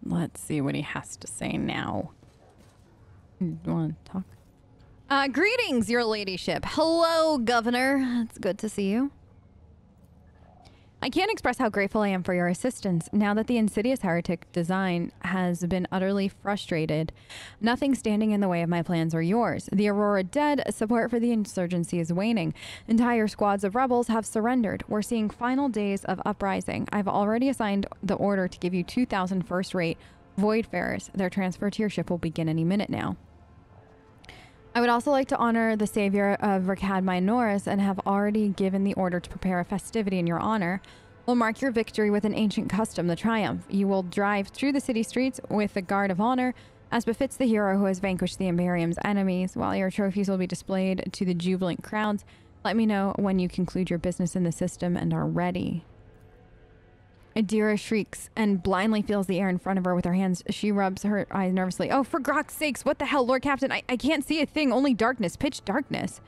Let's see what he has to say now. You want to talk? Greetings, your ladyship. Hello, Governor. It's good to see you. I can't express how grateful I am for your assistance. Now that the insidious heretic design has been utterly frustrated, nothing standing in the way of my plans or yours. The Aurora dead, support for the insurgency is waning. Entire squads of rebels have surrendered. We're seeing final days of uprising. I've already assigned the order to give you 2,000 first-rate Voidfarers. Their transfer to your ship will begin any minute now. I would also like to honor the savior of Rakad Minoris and have already given the order to prepare a festivity in your honor. We'll mark your victory with an ancient custom, the Triumph. You will drive through the city streets with the guard of honor, as befits the hero who has vanquished the Imperium's enemies, while your trophies will be displayed to the jubilant crowds. Let me know when you conclude your business in the system and are ready. Adira shrieks and blindly feels the air in front of her with her hands. She rubs her eyes nervously. Oh, for Grok's sakes, what the hell, Lord Captain? I can't see a thing, only darkness, pitch darkness.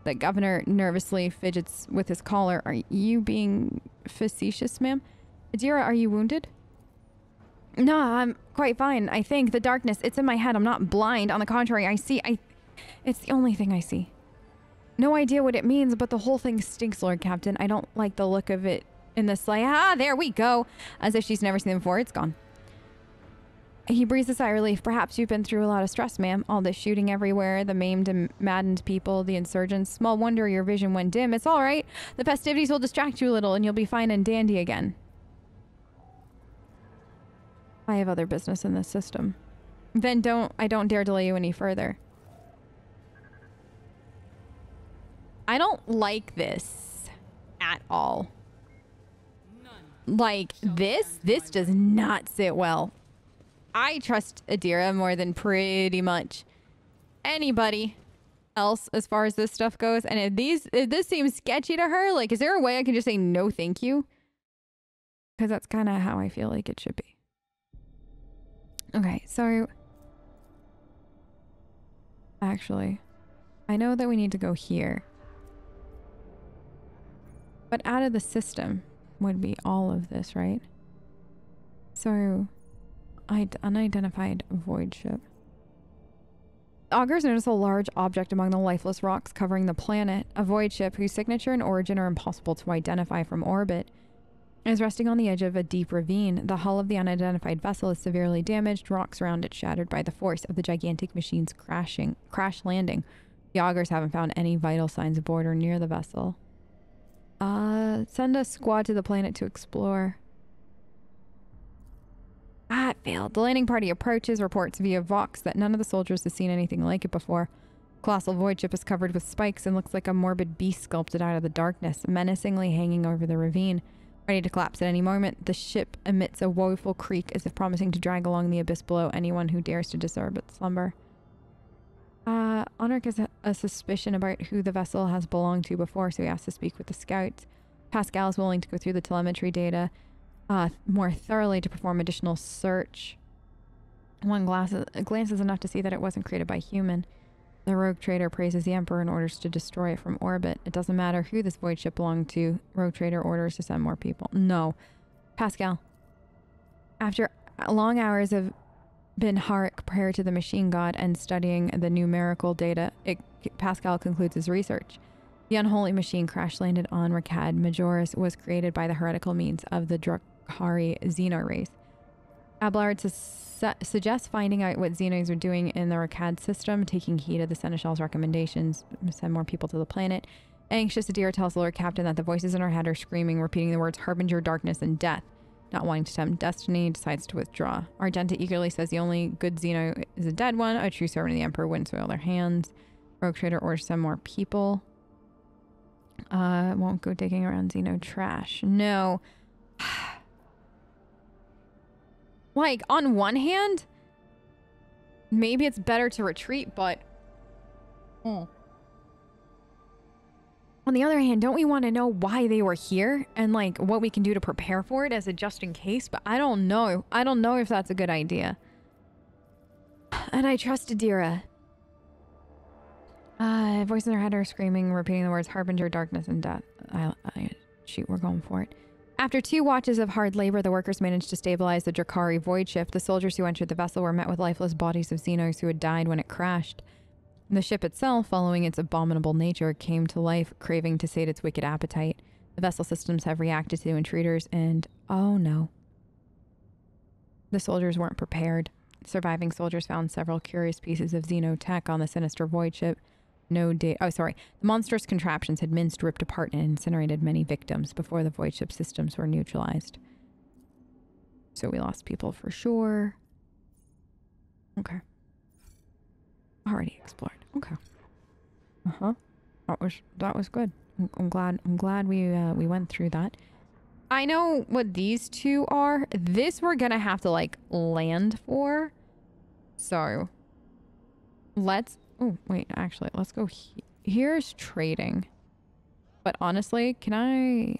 The governor nervously fidgets with his collar. Are you being facetious, ma'am? Adira, are you wounded? No, I'm quite fine, I think. The darkness, it's in my head. I'm not blind. On the contrary, it's the only thing I see. No idea what it means, but the whole thing stinks, Lord Captain. I don't like the look of it. In the sleigh. Ah, there we go. As if she's never seen them before. It's gone. He breathes a sigh of relief. Perhaps you've been through a lot of stress, ma'am. All this shooting everywhere, the maimed and maddened people, the insurgents. Small wonder your vision went dim. It's all right. The festivities will distract you a little and you'll be fine and dandy again. I have other business in this system. Then I don't dare delay you any further. I don't like this at all. Like, this does not sit well. I trust Adira more than pretty much anybody else as far as this stuff goes. And if this seems sketchy to her, like, is there a way I can just say no thank you? Because that's kind of how I feel like it should be. Okay, so... Actually, I know that we need to go here. But out of the system... would be all of this, right? So, unidentified void ship. Augurs notice a large object among the lifeless rocks covering the planet. A void ship whose signature and origin are impossible to identify from orbit is resting on the edge of a deep ravine. The hull of the unidentified vessel is severely damaged, rocks around it shattered by the force of the gigantic machine's crash landing. The Augurs haven't found any vital signs aboard or near the vessel. Send a squad to the planet to explore. Ah, it failed. The landing party approaches, reports via Vox that none of the soldiers has seen anything like it before. Colossal void ship is covered with spikes and looks like a morbid beast sculpted out of the darkness, menacingly hanging over the ravine. Ready to collapse at any moment, the ship emits a woeful creak as if promising to drag along the abyss below anyone who dares to disturb its slumber. Honoric has a suspicion about who the vessel has belonged to before, so he asks to speak with the scouts. Pascal is willing to go through the telemetry data more thoroughly to perform additional search. One glance is enough to see that it wasn't created by human. The rogue trader praises the Emperor and orders to destroy it from orbit. It doesn't matter who this void ship belonged to. Rogue trader orders to send more people. No. Pascal. After long hours of been Harik prior to the machine god and studying the numerical data, Pascal concludes his research. The unholy machine crash landed on Rakad Majoris was created by the heretical means of the Drukhari Xeno race. Abelard suggests finding out what Xenos are doing in the Rakad system, taking heed of the Seneschal's recommendations, send more people to the planet. Anxious, Adira tells Lord Captain that the voices in her head are screaming, repeating the words Harbinger, Darkness, and Death. Not wanting to tempt destiny, decides to withdraw. Argenta eagerly says the only good Xeno is a dead one. A true servant of the Emperor wouldn't soil their hands. Rogue trader orders to send more people. Won't go digging around Xeno trash. No. Like, on one hand, maybe it's better to retreat, but... On the other hand, don't we want to know why they were here and like what we can do to prepare for it as a just in case? But I don't know. I don't know if that's a good idea. And I trust Adira. Voice in her head are screaming, repeating the words Harbinger, Darkness, and Death. Shoot, we're going for it. After 2 watches of hard labor, the workers managed to stabilize the Drakari void ship. The soldiers who entered the vessel were met with lifeless bodies of Xenos who had died when it crashed. The ship itself, following its abominable nature, came to life, craving to sate its wicked appetite. The vessel systems have reacted to intruders and... oh no. The soldiers weren't prepared. Surviving soldiers found several curious pieces of xenotech on the sinister void ship. The monstrous contraptions had minced, ripped apart, and incinerated many victims before the void ship systems were neutralized. So we lost people for sure. Okay. Already explored. Okay. That was good. I'm glad we went through that. I know what these 2 are. This we're gonna have to like land for. So let's... oh, wait, actually, let's go here's trading. But honestly, can I...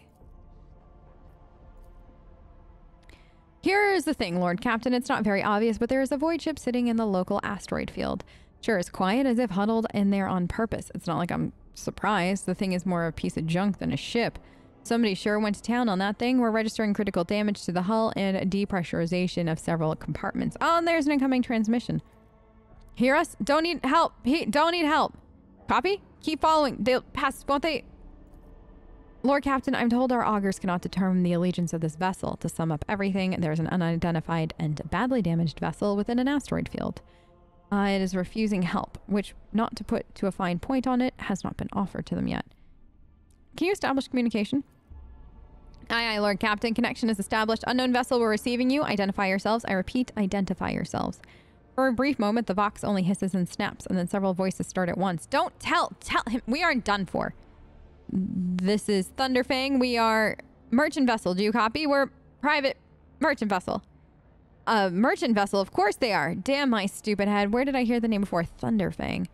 Here's the thing, Lord Captain. It's not very obvious, but there is a void ship sitting in the local asteroid field. Sure, it's quiet as if huddled in there on purpose. It's not like I'm surprised. The thing is more a piece of junk than a ship. Somebody sure went to town on that thing. We're registering critical damage to the hull and depressurization of several compartments. Oh, and there's an incoming transmission. Hear us? Don't need help. Don't need help. Copy? Keep following. They'll pass, won't they? Lord Captain, I'm told our augurs cannot determine the allegiance of this vessel. To sum up everything, there's an unidentified and badly damaged vessel within an asteroid field. It is refusing help, which, not to put to a fine point on it, has not been offered to them yet. Can you establish communication? Aye, Lord Captain. Connection is established. Unknown vessel, we're receiving you. Identify yourselves. I repeat, identify yourselves. For a brief moment, the Vox only hisses and snaps, and then several voices start at once. Don't tell him. We aren't done for. This is Thunderfang. We are merchant vessel. Do you copy? We're private merchant vessel. Merchant vessel? Of course they are. Damn my stupid head. Where did I hear the name before? Thunderfang.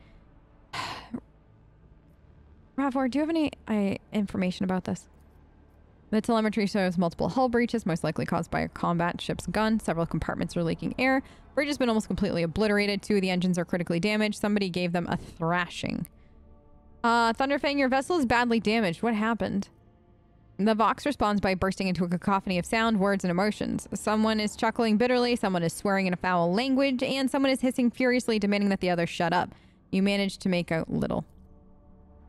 Ravor, do you have any information about this? The telemetry shows multiple hull breaches, most likely caused by a combat ship's gun. Several compartments are leaking air. Bridge has been almost completely obliterated. 2 of the engines are critically damaged. Somebody gave them a thrashing. Thunderfang, your vessel is badly damaged. What happened? The Vox responds by bursting into a cacophony of sound, words, and emotions. Someone is chuckling bitterly, someone is swearing in a foul language, and someone is hissing furiously, demanding that the others shut up. You managed to make out little.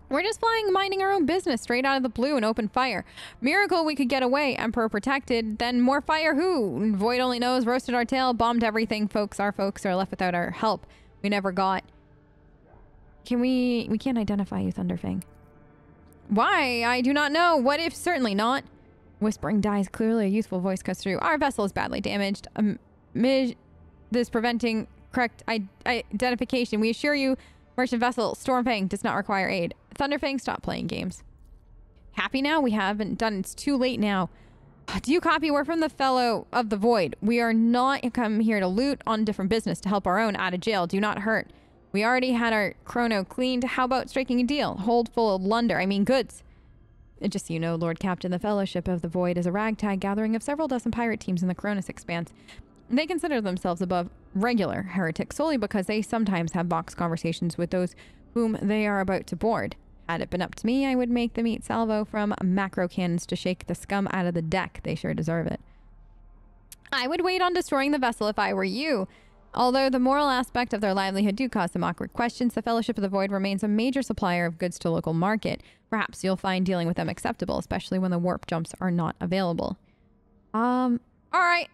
We're just flying, minding our own business, straight out of the blue and open fire. Miracle we could get away, Emperor protected. Then more fire who? Void only knows, roasted our tail, bombed everything. Our folks are left without our help. We never got... We can't identify you, Thunderfang. Why? I do not know. What if? Certainly not. Whispering dies. Clearly a youthful voice cuts through. Our vessel is badly damaged. This preventing correct identification. We assure you, merchant vessel Stormfang does not require aid. Thunderfang, stop playing games. Happy now? We haven't done. It's too late now. Do you copy? We're from the Fellow of the Void. We are not come here to loot on different business to help our own out of jail. Do not hurt. We already had our chrono cleaned. How about striking a deal? Hold full of goods. Just so you know, Lord Captain, the Fellowship of the Void is a ragtag gathering of several dozen pirate teams in the Cronus Expanse. They consider themselves above regular heretics solely because they sometimes have box conversations with those whom they are about to board. Had it been up to me, I would make them eat salvo from macro cannons to shake the scum out of the deck. They sure deserve it. I would wait on destroying the vessel if I were you. Although the moral aspect of their livelihood do cause some awkward questions, the Fellowship of the Void remains a major supplier of goods to local market. Perhaps you'll find dealing with them acceptable, especially when the warp jumps are not available. All right.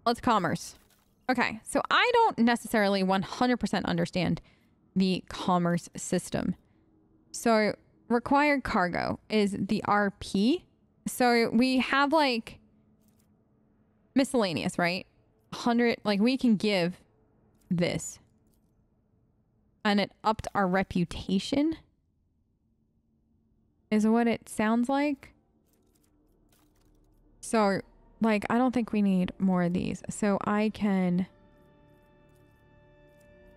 Let's commerce. Okay, so I don't necessarily 100% understand the commerce system. So required cargo is the RP. So we have like miscellaneous, right? 100, like we can give this. And it upped our reputation is what it sounds like. So like, I don't think we need more of these. So I can...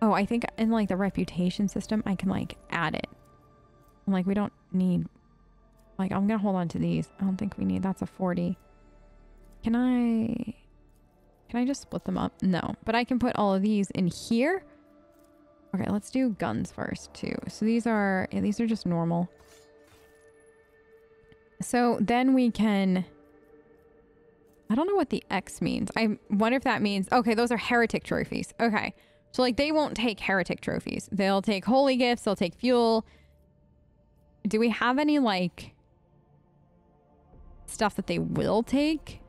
Oh, I think in like the reputation system, I can like add it. Like we don't need... Like I'm gonna hold on to these. I don't think we need... That's a 40. Can I just split them up? No. But I can put all of these in here. Okay, let's do guns first too. So these are just normal. So then we can I don't know what the X means. I wonder if that means, okay, those are heretic trophies. Okay. So like they won't take heretic trophies. They'll take holy gifts. They'll take fuel. Do we have any like stuff that they will take?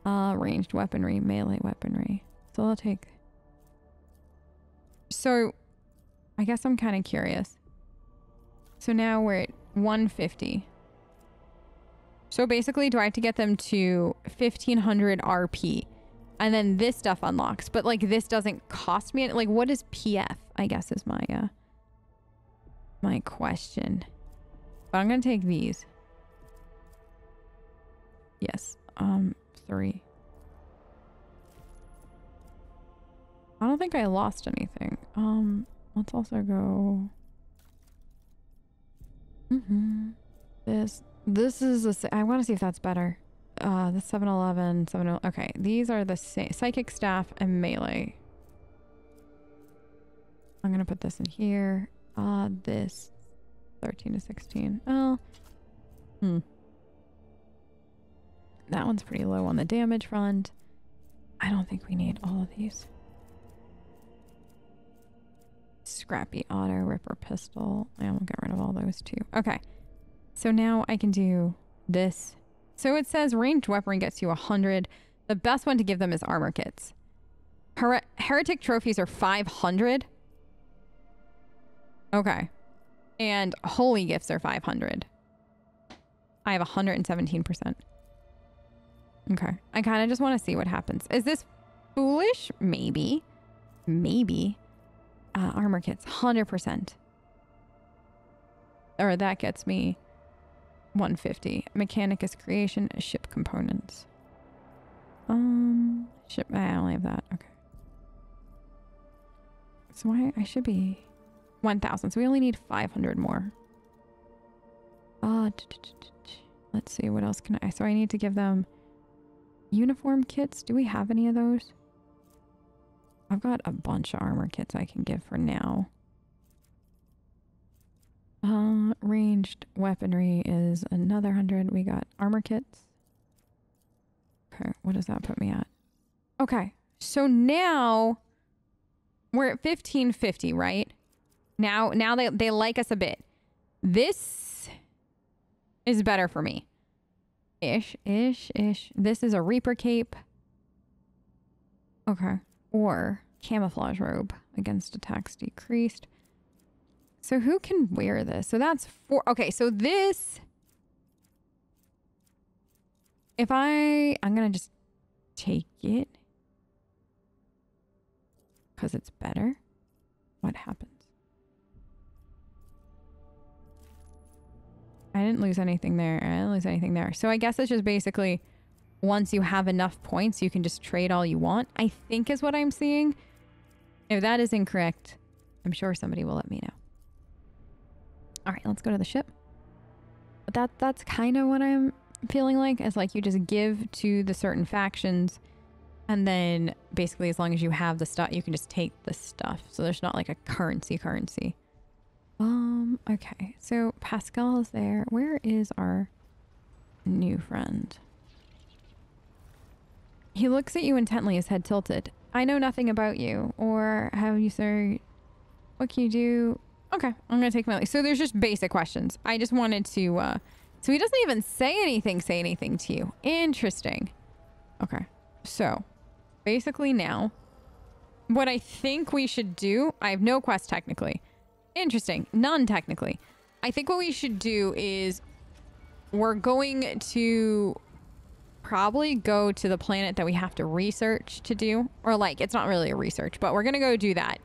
Ranged weaponry, melee weaponry. So they'll take. So I guess I'm kind of curious. So now we're at 150. So basically, do I have to get them to 1500 RP? And then this stuff unlocks. But like this doesn't cost me. Like what is PF? I guess is my my question. But I'm going to take these. Yes. 3. I don't think I lost anything. Let's also go. This is a. I want to see if that's better. The 711, 70. Okay, these are the same. Psychic staff and melee. I'm gonna put this in here. This 13 to 16. Oh. That one's pretty low on the damage front. I don't think we need all of these. Scrappy auto, ripper pistol. I will get rid of all those too. Okay. So now I can do this. So it says ranged weaponry gets you 100. The best one to give them is armor kits. Heretic trophies are 500. Okay. And holy gifts are 500. I have 117%. Okay. I kind of just want to see what happens. Is this foolish? Maybe. Maybe. Armor kits, 100%. Or that gets me 150. Mechanicus creation, ship components. Ship, I only have that. Okay. So I should be 1,000. So we only need 500 more. Let's see, what else can I... So I need to give them uniform kits. Do we have any of those? I've got a bunch of armor kits I can give for now. Ranged weaponry is another 100. We got armor kits. Okay, what does that put me at? Okay, so now we're at 1550, right? Now they like us a bit. This is better for me. Ish. This is a Reaper cape. Okay. Or camouflage robe against attacks decreased. So who can wear this? So that's 4. Okay, so this... If I'm going to just take it. Because it's better. What happens? I didn't lose anything there. I didn't lose anything there. So I guess it's just basically... Once you have enough points, you can just trade all you want, I think is what I'm seeing. If that is incorrect, I'm sure somebody will let me know. All right, let's go to the ship. But that's kind of what I'm feeling like. It's like you just give to the certain factions, and then basically as long as you have the stuff, you can just take the stuff. So there's not like a currency. Okay, so Pascal is there. Where is our new friend? He looks at you intently, his head tilted. I know nothing about you. Or have you, sir? What can you do? Okay, I'm going to take my leave. So there's just basic questions. I just wanted to... So he doesn't even say anything to you. Interesting. Okay, so basically now, what I think we should do... I have no quest technically. Interesting. None technically. I think what we should do is... We're going to... probably go to the planet that we have to research to do, or like it's not really a research, but we're gonna go do that.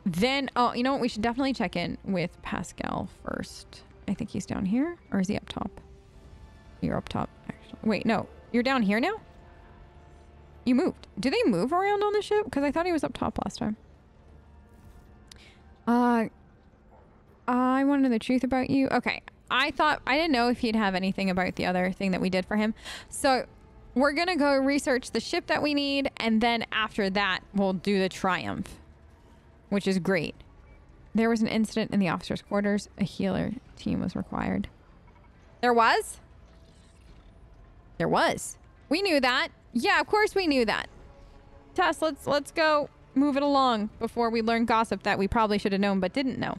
Then you know what, we should definitely check in with Pascal first. I think he's down here, or is he up top? You're up top actually. Wait, no, you're down here now. You moved. Do they move around on the ship? Because I thought he was up top last time. I want to know the truth about you. Okay. I didn't know if he'd have anything about the other thing that we did for him. So we're going to go research the ship that we need. And then after that, we'll do the Triumph, which is great. There was an incident in the officer's quarters. A healer team was required. There was? There was. We knew that. Yeah, of course we knew that. Tess, let's go move it along before we learn gossip that we probably should have known but didn't know.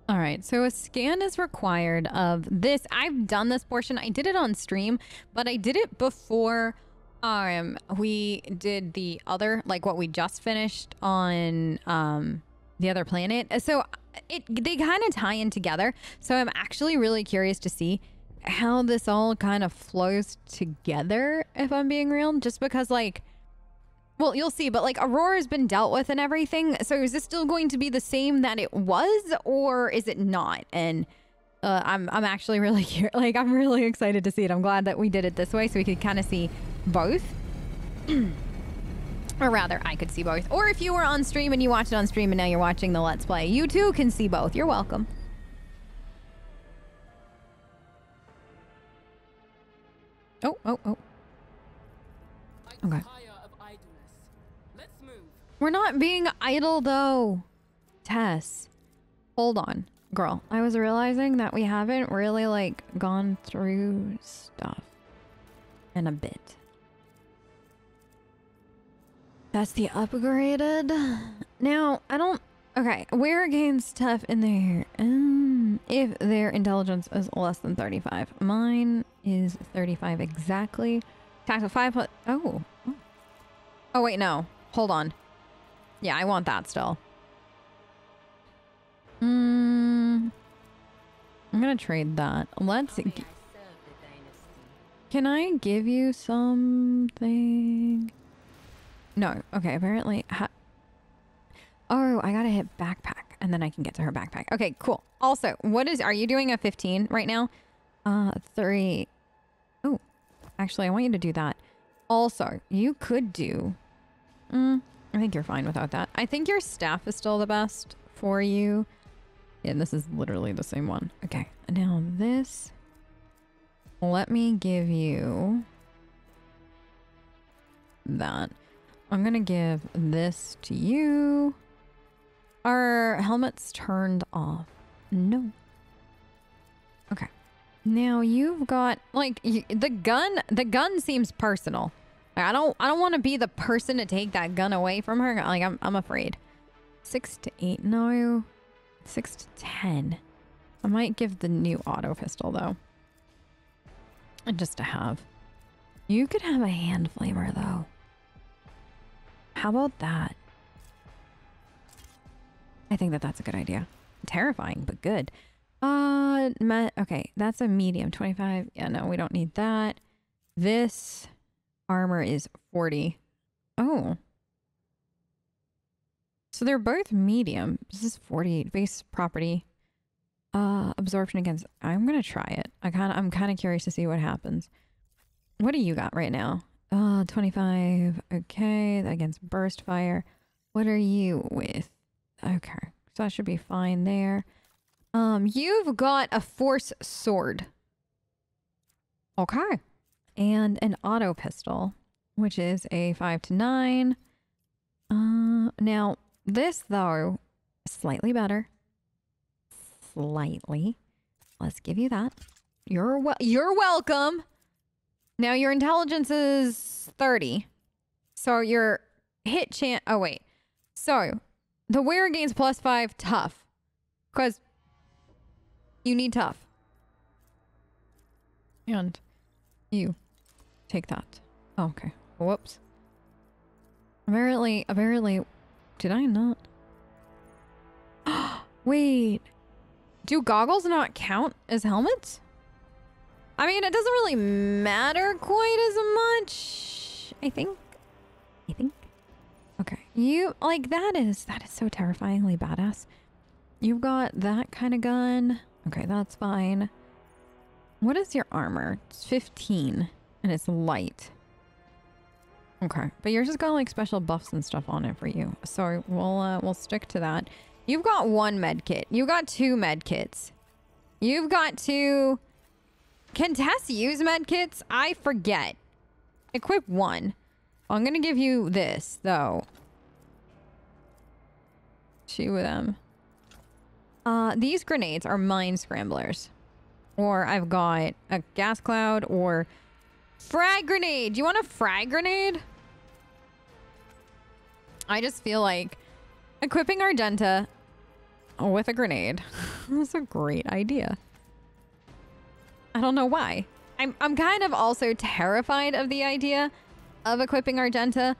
All right, so a scan is required of this. I've done this portion. I did it on stream, but I did it before we did the other, like what we just finished on the other planet. So they kind of tie in together. So I'm actually really curious to see how this all kind of flows together, if I'm being real. Just because, like, well, you'll see, but like Aurora's been dealt with and everything. So is this still going to be the same that it was, or is it not? And I'm actually really like, I'm really excited to see it. I'm glad that we did it this way so we could kind of see both. Or rather, I could see both. Or if you were on stream and you watched it on stream and now you're watching the Let's Play, you too can see both. You're welcome. Oh. Okay. We're not being idle, though. Tess. Hold on. Girl, I was realizing that we haven't really, like, gone through stuff in a bit. That's the upgraded. Now, I don't... Okay, where gains tough in there? If their intelligence is less than 35. Mine is 35 exactly. Tax of 5... Oh, wait, no. Hold on. Yeah, I want that still. I'm gonna trade that. Let's... Can I give you something? No. Okay, apparently... Oh, I gotta hit backpack, and then I can get to her backpack. Okay, cool. Also, are you doing a 15 right now? 3. Oh, actually, I want you to do that. Also, you could do... I think you're fine without that. I think your staff is still the best for you. Yeah, this is literally the same one. Okay, now this... Let me give you... that. I'm gonna give this to you. Are helmets turned off? No. Okay. Now you've got, like, the gun seems personal. Like, I don't want to be the person to take that gun away from her. Like, I'm afraid. 6 to 8, no. 6 to 10. I might give the new auto pistol, though. Just to have. You could have a hand flamer, though. How about that? I think that's a good idea. Terrifying, but good. Okay, that's a medium. 25. Yeah, no, we don't need that. This armor is 40. Oh. So they're both medium. This is 40. Base property. Absorption against... I'm gonna try it. I'm kind of curious to see what happens. What do you got right now? 25. Okay, against burst fire. What are you with? Okay, so that should be fine there. You've got a force sword. Okay. And an auto pistol, which is a 5 to 9. Now this though, slightly better. Slightly. Let's give you that. You're welcome. Now your intelligence is 30. So your hit chance... Oh, wait. So, the wearer gains +5 tough. Because you need tough. And you take that. Oh, okay. Whoops. Apparently... Did I not? Wait. Do goggles not count as helmets? I mean, it doesn't really matter quite as much. I think. Okay. You, like, that is so terrifyingly badass. You've got that kind of gun. Okay, that's fine. What is your armor? It's 15 and it's light. Okay, but yours has got like special buffs and stuff on it for you. So we'll stick to that. You've got 1 med kit. You got 2 med kits. You've got 2. Can Tess use med kits? I forget. Equip 1. I'm gonna give you this though. 2 of them. These grenades are mine scramblers. Or I've got a gas cloud or frag grenade. Do you want a frag grenade? I just feel like equipping Argenta with a grenade is a great idea. I don't know why. I'm kind of also terrified of the idea of equipping Argenta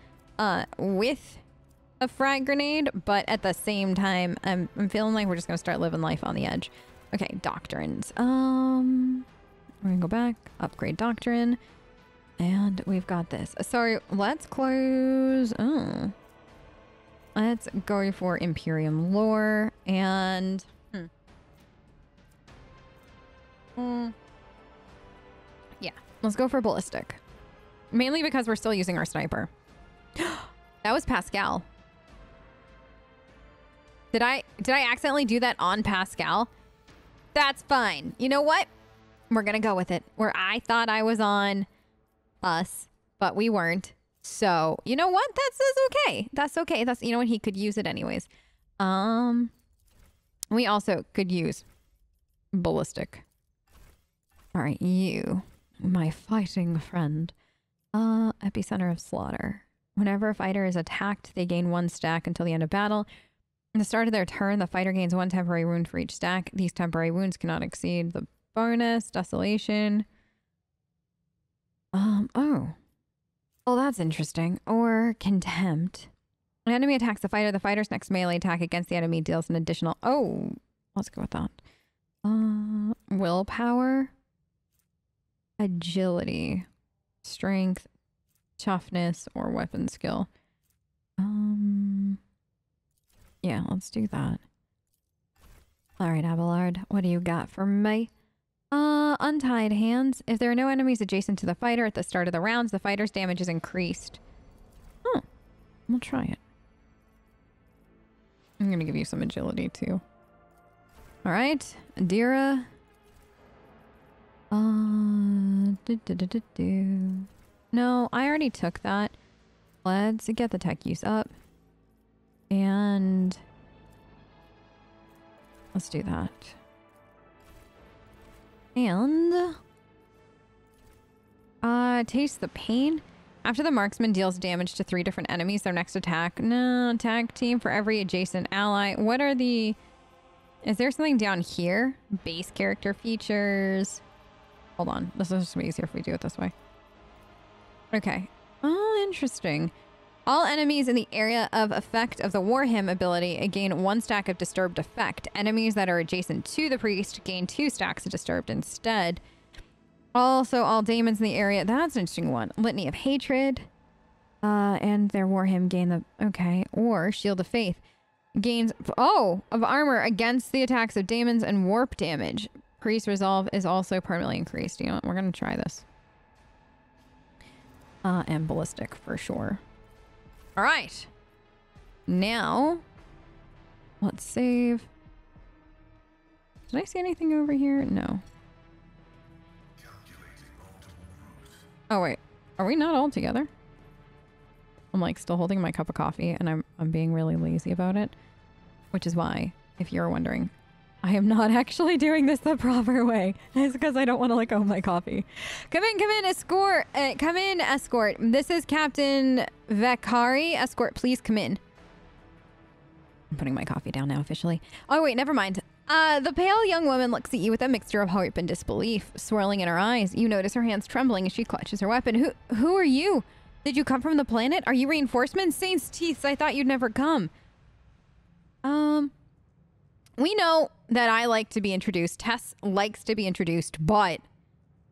with a frag grenade, but at the same time, I'm feeling like we're just gonna start living life on the edge. Okay, doctrines. We're gonna go back, upgrade doctrine, and we've got this. Sorry, let's close. Oh, let's go for Imperium lore and. Yeah, let's go for ballistic. Mainly because we're still using our sniper. That was Pascal. Did I accidentally do that on Pascal? That's fine. You know what? We're gonna go with it. Where I thought I was on us, but we weren't. So you know what? That's okay. That's okay. That's, you know what? He could use it anyways. We also could use ballistic. All right, you, my fighting friend. Epicenter of slaughter. Whenever a fighter is attacked, they gain 1 stack until the end of battle. At the start of their turn, the fighter gains 1 temporary wound for each stack. These temporary wounds cannot exceed the bonus. Desolation. Oh, that's interesting. Or contempt. An enemy attacks the fighter. The fighter's next melee attack against the enemy deals an additional... Oh, let's go with that. Willpower. Agility. Strength. Toughness or weapon skill. Yeah, let's do that. All right, Abelard, what do you got for me? Untied hands. If there are no enemies adjacent to the fighter at the start of the rounds, the fighter's damage is increased. Oh, we'll try it. I'm gonna give you some agility too. All right, Adira. No, I already took that. Let's get the tech use up. And let's do that. And taste the pain. After the marksman deals damage to 3 different enemies, their next attack. No, tag team for every adjacent ally. What are the... Is there something down here? Base character features. Hold on. This is just easier if we do it this way. Okay. Oh, interesting. All enemies in the area of effect of the Warhammer ability gain 1 stack of disturbed effect. Enemies that are adjacent to the priest gain 2 stacks of disturbed instead. Also, all daemons in the area... That's an interesting one. Litany of Hatred. And their Warhammer gain the... Okay. Or Shield of Faith. Gains... Oh! Of armor against the attacks of daemons and warp damage. Priest Resolve is also permanently increased. You know what? We're going to try this. And ballistic for sure. All right. Now, let's save. Did I see anything over here? No. Oh, wait. Are we not all together? I'm like still holding my cup of coffee and I'm being really lazy about it. Which is why, if you're wondering, I am not actually doing this the proper way. It's because I don't want to let go of my coffee. Come in, escort. Come in, escort. This is Captain Vakari. Escort, please come in. I'm putting my coffee down now officially. Oh, wait, never mind. The pale young woman looks at you with a mixture of hope and disbelief swirling in her eyes. You notice her hands trembling as she clutches her weapon. Who are you? Did you come from the planet? Are you reinforcements? Saints' teeth, I thought you'd never come. We know that I like to be introduced. Tess likes to be introduced, but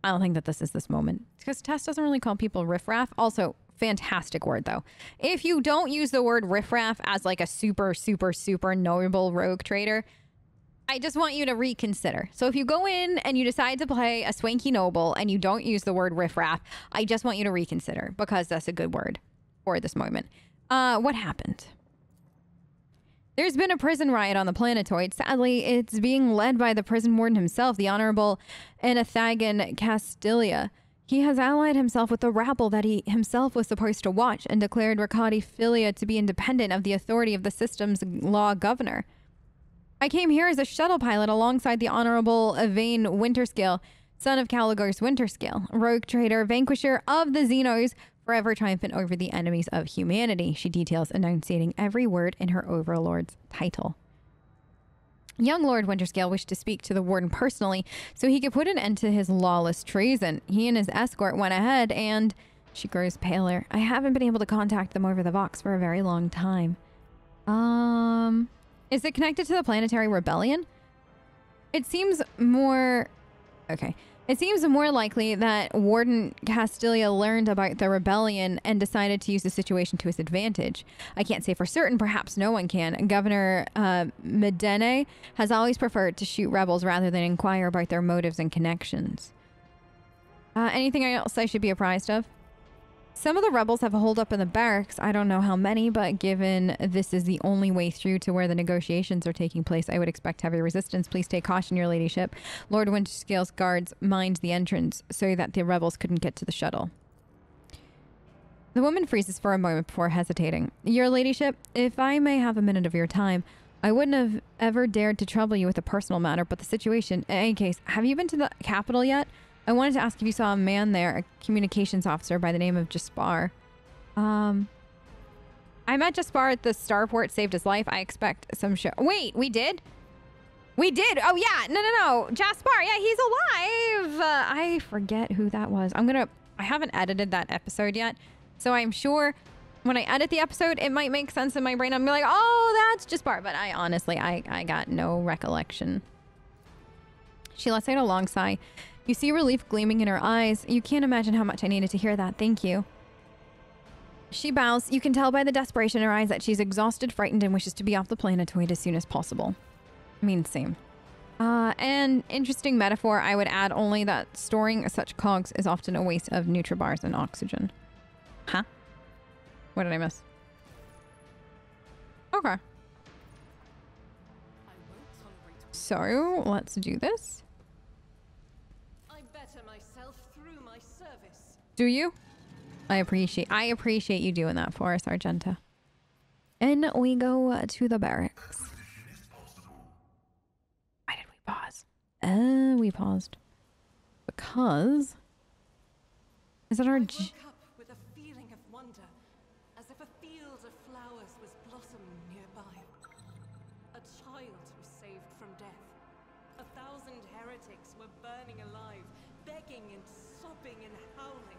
I don't think that this is this moment. Because Tess doesn't really call people riffraff. Also, fantastic word, though. If you don't use the word riffraff as like a super, super, super noble rogue trader, I just want you to reconsider. So if you go in and you decide to play a swanky noble and you don't use the word riffraff, I just want you to reconsider because that's a good word for this moment. What happened? There's been a prison riot on the planetoid. Sadly, it's being led by the prison warden himself, the Honorable Enathagan Castilia. He has allied himself with the rabble that he himself was supposed to watch and declared Ricati Filia to be independent of the authority of the system's law governor. I came here as a shuttle pilot alongside the Honorable Vane Winterscale, son of Caligars Winterscale, rogue trader, vanquisher of the Xenos, forever triumphant over the enemies of humanity, she details, enunciating every word in her overlord's title. Young Lord Winterscale wished to speak to the warden personally so he could put an end to his lawless treason. He and his escort went ahead and... She grows paler. I haven't been able to contact them over the Vox for a very long time. Is it connected to the planetary rebellion? It seems more... Okay. It seems more likely that Warden Castilia learned about the rebellion and decided to use the situation to his advantage. I can't say for certain, perhaps no one can. Governor Medene has always preferred to shoot rebels rather than inquire about their motives and connections. Anything else I should be apprised of? Some of the rebels have a hold up in the barracks. I don't know how many, but given this is the only way through to where the negotiations are taking place, I would expect heavy resistance. Please take caution, your ladyship. Lord Winterscale's guards mined the entrance so that the rebels couldn't get to the shuttle. The woman freezes for a moment before hesitating. Your ladyship, if I may have a minute of your time, I wouldn't have ever dared to trouble you with a personal matter, but the situation... In any case, have you been to the capital yet? I wanted to ask if you saw a man there, a communications officer by the name of Jaspar. I met Jaspar at the starport, saved his life. I expect some show. Wait, we did? We did. Oh, yeah. No. Jaspar. Yeah, he's alive. I forget who that was. I haven't edited that episode yet. So I'm sure when I edit the episode, it might make sense in my brain. I'm like, oh, that's Jaspar. But I honestly, I got no recollection. She lets out a long sigh. You see relief gleaming in her eyes. You can't imagine how much I needed to hear that. Thank you. She bows. You can tell by the desperation in her eyes that she's exhausted, frightened, and wishes to be off the planetoid as soon as possible. I mean, same. An interesting metaphor, I would add only that storing such cogs is often a waste of nutribars and oxygen. Huh? What did I miss? Okay. So, let's do this. Do you? I appreciate you doing that for us, Argenta. And we go to the barracks. Why did we pause? We paused. Because... Is it our... I woke up with a feeling of wonder, as if a field of flowers was blossoming nearby. A child was saved from death. 1,000 heretics were burning alive, begging and sobbing and howling.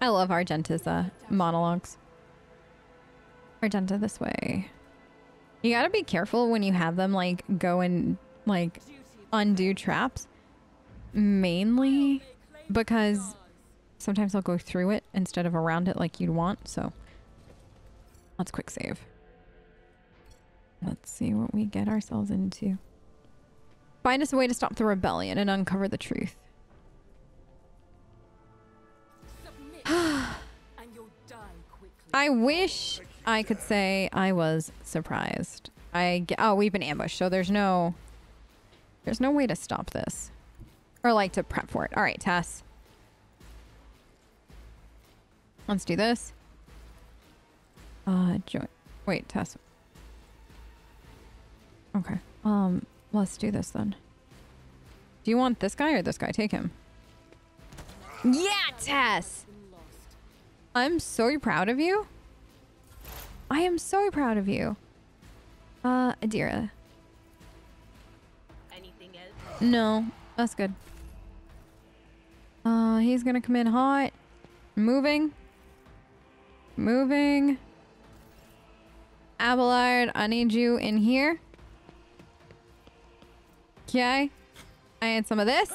I love Argenta's monologues. Argenta, this way. You gotta be careful when you have them like go and like undo traps. Mainly because sometimes they'll go through it instead of around it like you'd want. So let's quick save. Let's see what we get ourselves into. Find us a way to stop the rebellion and uncover the truth. I wish I could say I was surprised. Oh, we've been ambushed, so there's no way to stop this. Or like to prep for it. All right, Tess. Let's do this. Join. Wait, Tess. Okay. Let's do this then. Do you want this guy or this guy? Take him. Yeah, Tess! I'm so proud of you. I am so proud of you. Adira. Anything else? No, that's good. He's gonna come in hot. Moving. Abelard, I need you in here. Okay. I need some of this.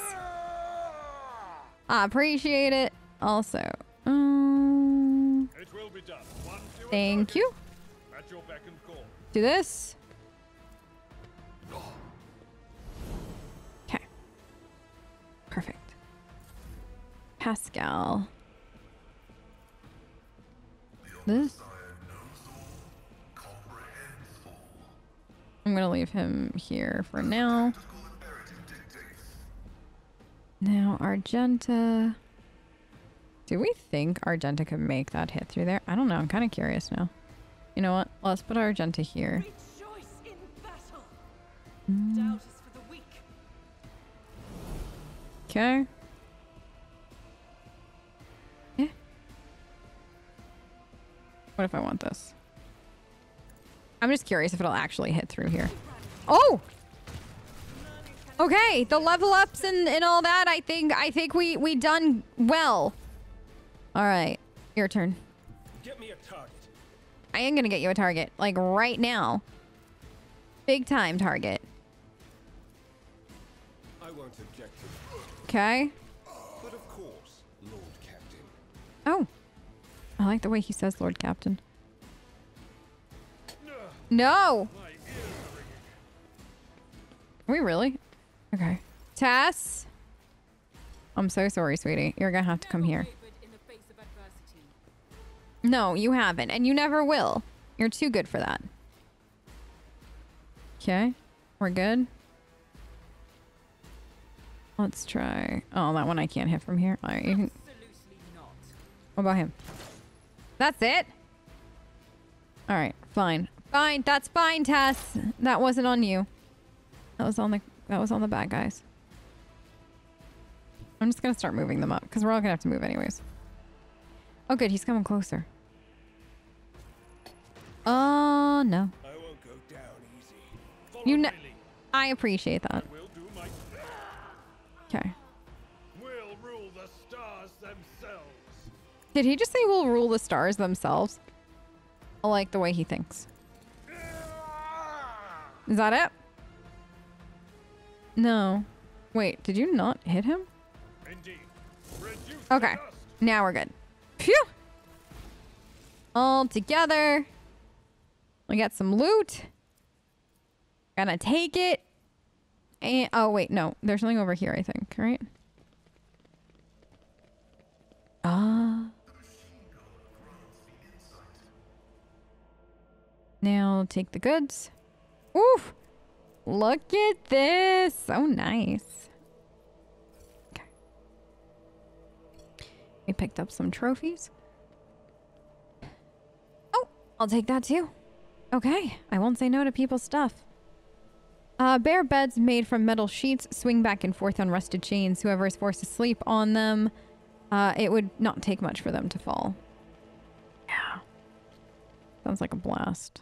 I appreciate it. Also, it will be done. Thank you. At your beck and call. Do this. Okay. Perfect. Pascal. This. I'm gonna leave him here for now. Now, Argenta. Do we think Argenta could make that hit through there? I don't know. I'm kind of curious now. You know what? Let's put Argenta here. Doubt is for the weak. Okay. Yeah. What if I want this? I'm just curious if it'll actually hit through here. Oh! Okay, the level ups and all that, I think we done well. Alright, your turn. Get me a target. I am gonna get you a target, like right now. Big time target. I won't object to it. Okay. But of course, Lord Captain. Oh. I like the way he says Lord Captain. No! My ears are ringing. Are we really? Okay. Tess? I'm so sorry, sweetie. You're gonna have to come here. In the face of adversity. No, you haven't. And you never will. You're too good for that. Okay. We're good. Let's try. Oh, that one I can't hit from here. All right, you can... Absolutely not. What about him? That's it? All right, fine. Fine, that's fine, Tess. That wasn't on you. That was on the bad guys. I'm just gonna start moving them up because we're all gonna have to move anyways. Oh, good, he's coming closer. Oh no. I won't go down easy. Follow You know, my lead. I appreciate that. We'll do my Okay. We'll rule the stars themselves. Did he just say we'll rule the stars themselves? I like the way he thinks. Is that it? No. Wait, did you not hit him? Indeed. Reduce Okay. the dust. Now we're good. Phew! All together. We got some loot. Gonna take it. And oh wait, no. There's something over here, I think, right? Now take the goods. Oof! Look at this. So nice. Okay. We picked up some trophies. Oh, I'll take that too. Okay, I won't say no to people's stuff. Bare beds made from metal sheets swing back and forth on rusted chains. Whoever is forced to sleep on them, it would not take much for them to fall. Yeah. Sounds like a blast.